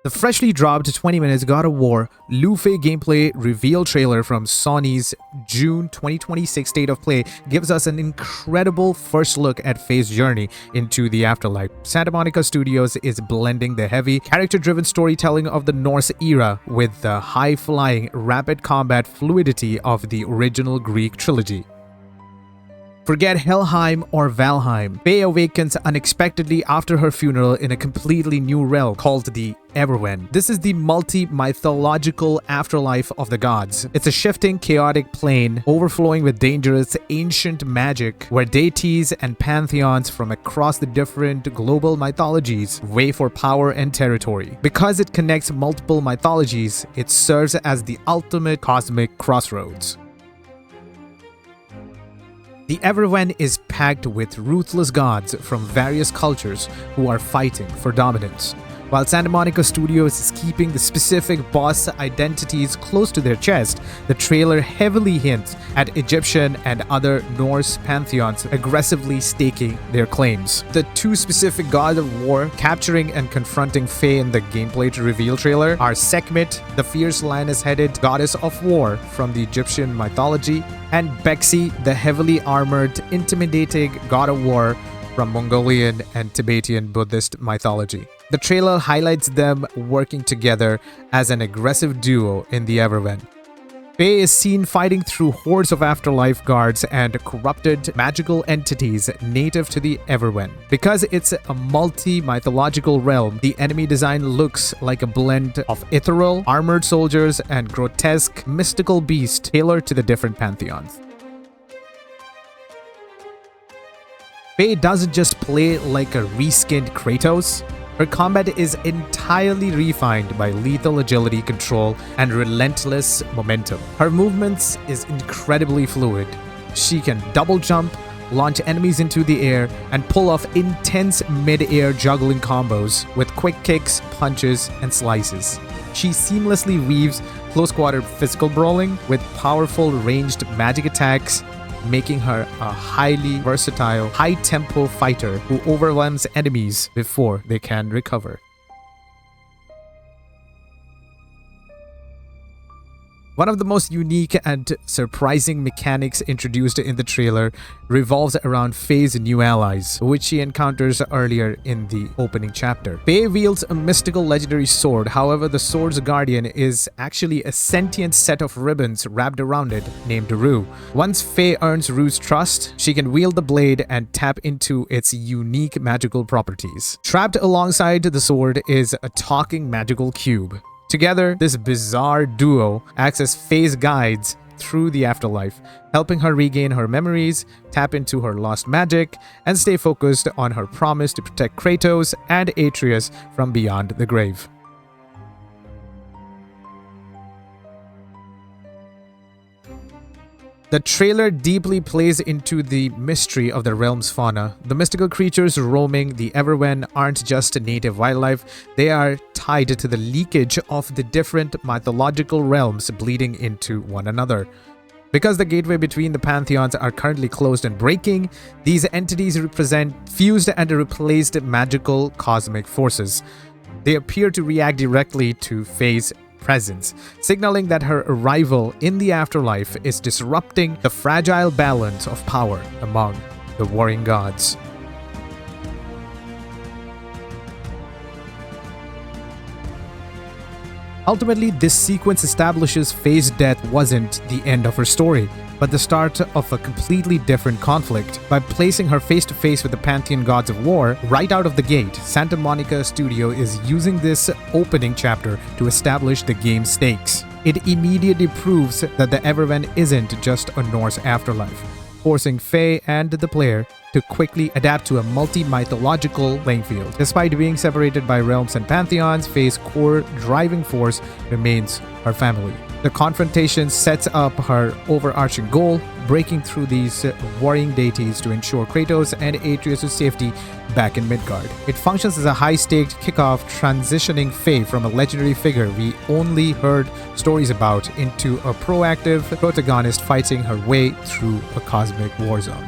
The freshly dropped 20 minutes God of War Laufey gameplay reveal trailer from Sony's June 2026 State of Play gives us an incredible first look at Faye's journey into the afterlife. Santa Monica Studios is blending the heavy, character-driven storytelling of the Norse era with the high-flying, rapid combat fluidity of the original Greek trilogy. Forget Helheim or Valheim. Faye awakens unexpectedly after her funeral in a completely new realm called the Everywhen. This is the multi-mythological afterlife of the gods. It's a shifting, chaotic plane overflowing with dangerous, ancient magic where deities and pantheons from across the different global mythologies vie for power and territory. Because it connects multiple mythologies, it serves as the ultimate cosmic crossroads. The Everywhen is packed with ruthless gods from various cultures who are fighting for dominance. While Santa Monica Studios is keeping the specific boss identities close to their chest, the trailer heavily hints at Egyptian and other Norse pantheons aggressively staking their claims. The two specific gods of war capturing and confronting Faye in the gameplay reveal trailer are Sekhmet, the fierce lioness-headed goddess of war from the Egyptian mythology, and Begtse, the heavily armored, intimidating god of war from Mongolian and Tibetan Buddhist mythology. The trailer highlights them working together as an aggressive duo in the Everywhen. Faye is seen fighting through hordes of afterlife guards and corrupted magical entities native to the Everywhen. Because it's a multi-mythological realm, the enemy design looks like a blend of ethereal, armored soldiers and grotesque, mystical beasts tailored to the different pantheons. Faye doesn't just play like a reskinned Kratos. Her combat is entirely refined by lethal agility control and relentless momentum. Her movements is incredibly fluid. She can double jump, launch enemies into the air, and pull off intense mid-air juggling combos with quick kicks, punches, and slices. She seamlessly weaves close-quarter physical brawling with powerful ranged magic attacks, making her a highly versatile, high-tempo fighter who overwhelms enemies before they can recover. One of the most unique and surprising mechanics introduced in the trailer revolves around Faye's new allies, which she encounters earlier in the opening chapter. Faye wields a mystical legendary sword, however the sword's guardian is actually a sentient set of ribbons wrapped around it named Rue. Once Faye earns Rue's trust, she can wield the blade and tap into its unique magical properties. Trapped alongside the sword is a talking magical cube. Together, this bizarre duo acts as Faye's guides through the afterlife, helping her regain her memories, tap into her lost magic, and stay focused on her promise to protect Kratos and Atreus from beyond the grave. The trailer deeply plays into the mystery of the realm's fauna. The mystical creatures roaming the Everywhen aren't just native wildlife, they are tied to the leakage of the different mythological realms bleeding into one another. Because the gateway between the pantheons are currently closed and breaking, these entities represent fused and replaced magical cosmic forces. They appear to react directly to Faye's presence, signaling that her arrival in the afterlife is disrupting the fragile balance of power among the warring gods. Ultimately, this sequence establishes Faye's death wasn't the end of her story, but the start of a completely different conflict. By placing her face-to-face with the pantheon gods of war right out of the gate, Santa Monica Studio is using this opening chapter to establish the game's stakes. It immediately proves that the Everywhen isn't just a Norse afterlife, forcing Faye and the player to quickly adapt to a multi-mythological playing field. Despite being separated by realms and pantheons, Faye's core driving force remains her family. The confrontation sets up her overarching goal, breaking through these warring deities to ensure Kratos and Atreus' safety back in Midgard. It functions as a high-staked kickoff, transitioning Faye from a legendary figure we only heard stories about into a proactive protagonist fighting her way through a cosmic war zone.